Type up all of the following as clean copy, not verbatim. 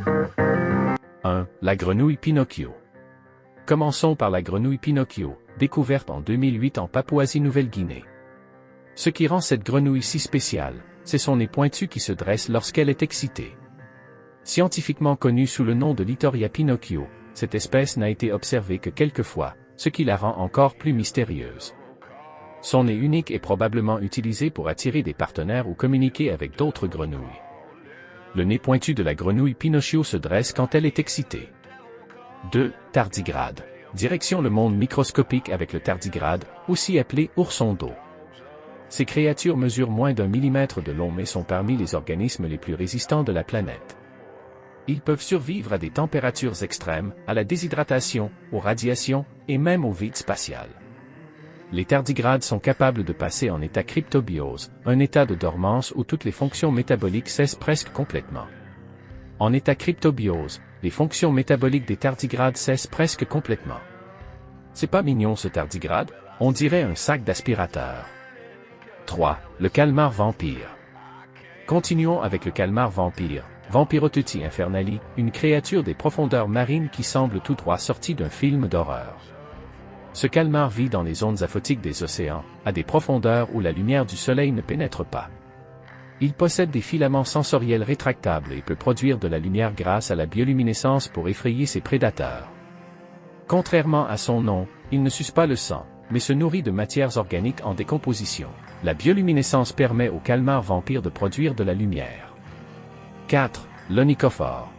1. La grenouille Pinocchio. Commençons par la grenouille Pinocchio, découverte en 2008 en Papouasie-Nouvelle-Guinée. Ce qui rend cette grenouille si spéciale, c'est son nez pointu qui se dresse lorsqu'elle est excitée. Scientifiquement connue sous le nom de Littoria Pinocchio, cette espèce n'a été observée que quelques fois, ce qui la rend encore plus mystérieuse. Son nez unique est probablement utilisé pour attirer des partenaires ou communiquer avec d'autres grenouilles. Le nez pointu de la grenouille Pinocchio se dresse quand elle est excitée. 2. Tardigrade. Direction le monde microscopique avec le tardigrade, aussi appelé ourson d'eau. Ces créatures mesurent moins d'1 millimètre de long mais sont parmi les organismes les plus résistants de la planète. Ils peuvent survivre à des températures extrêmes, à la déshydratation, aux radiations, et même au vide spatial. Les tardigrades sont capables de passer en état cryptobiose, un état de dormance où toutes les fonctions métaboliques cessent presque complètement. En état cryptobiose, les fonctions métaboliques des tardigrades cessent presque complètement. C'est pas mignon ce tardigrade, on dirait un sac d'aspirateur. 3. Le calmar vampire. Continuons avec le calmar vampire, Vampirotuti infernali, une créature des profondeurs marines qui semble tout droit sortie d'un film d'horreur. Ce calmar vit dans les zones aphotiques des océans, à des profondeurs où la lumière du soleil ne pénètre pas. Il possède des filaments sensoriels rétractables et peut produire de la lumière grâce à la bioluminescence pour effrayer ses prédateurs. Contrairement à son nom, il ne suce pas le sang, mais se nourrit de matières organiques en décomposition. La bioluminescence permet au calmar vampire de produire de la lumière. 4. L'onychophore.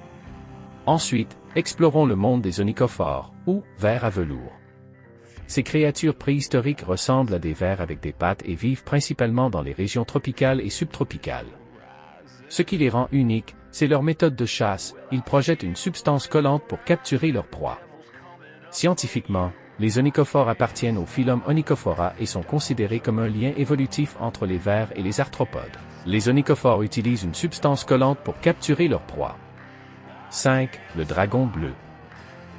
Ensuite, explorons le monde des onychophores, ou vers à velours. Ces créatures préhistoriques ressemblent à des vers avec des pattes et vivent principalement dans les régions tropicales et subtropicales. Ce qui les rend uniques, c'est leur méthode de chasse, ils projettent une substance collante pour capturer leur proie. Scientifiquement, les onychophores appartiennent au phylum Onychophora et sont considérés comme un lien évolutif entre les vers et les arthropodes. Les onychophores utilisent une substance collante pour capturer leur proie. 5. Le dragon bleu.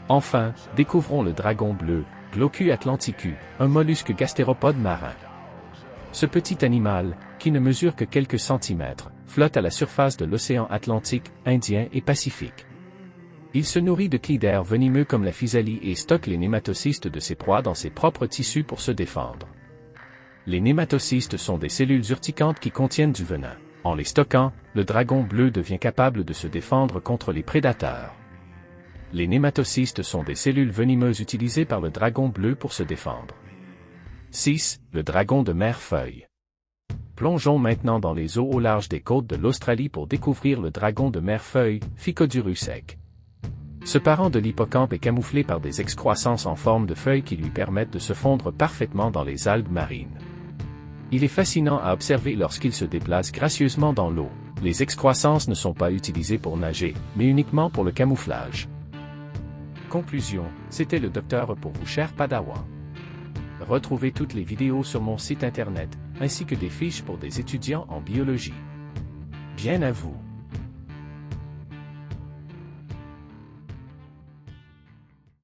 Enfin, découvrons le dragon bleu, Glaucus atlanticus, un mollusque gastéropode marin. Ce petit animal, qui ne mesure que quelques centimètres, flotte à la surface de l'océan Atlantique, Indien et Pacifique. Il se nourrit de cnidaires venimeux comme la physalie et stocke les nématocystes de ses proies dans ses propres tissus pour se défendre. Les nématocystes sont des cellules urticantes qui contiennent du venin. En les stockant, le dragon bleu devient capable de se défendre contre les prédateurs. Les nématocystes sont des cellules venimeuses utilisées par le dragon bleu pour se défendre. 6. Le dragon de mer-feuille. Plongeons maintenant dans les eaux au large des côtes de l'Australie pour découvrir le dragon de mer-feuille, Phycodurus sec. Ce parent de l'hippocampe est camouflé par des excroissances en forme de feuilles qui lui permettent de se fondre parfaitement dans les algues marines. Il est fascinant à observer lorsqu'il se déplace gracieusement dans l'eau. Les excroissances ne sont pas utilisées pour nager, mais uniquement pour le camouflage. Conclusion, c'était le docteur pour vous chers Padawans. Retrouvez toutes les vidéos sur mon site internet, ainsi que des fiches pour des étudiants en biologie. Bien à vous.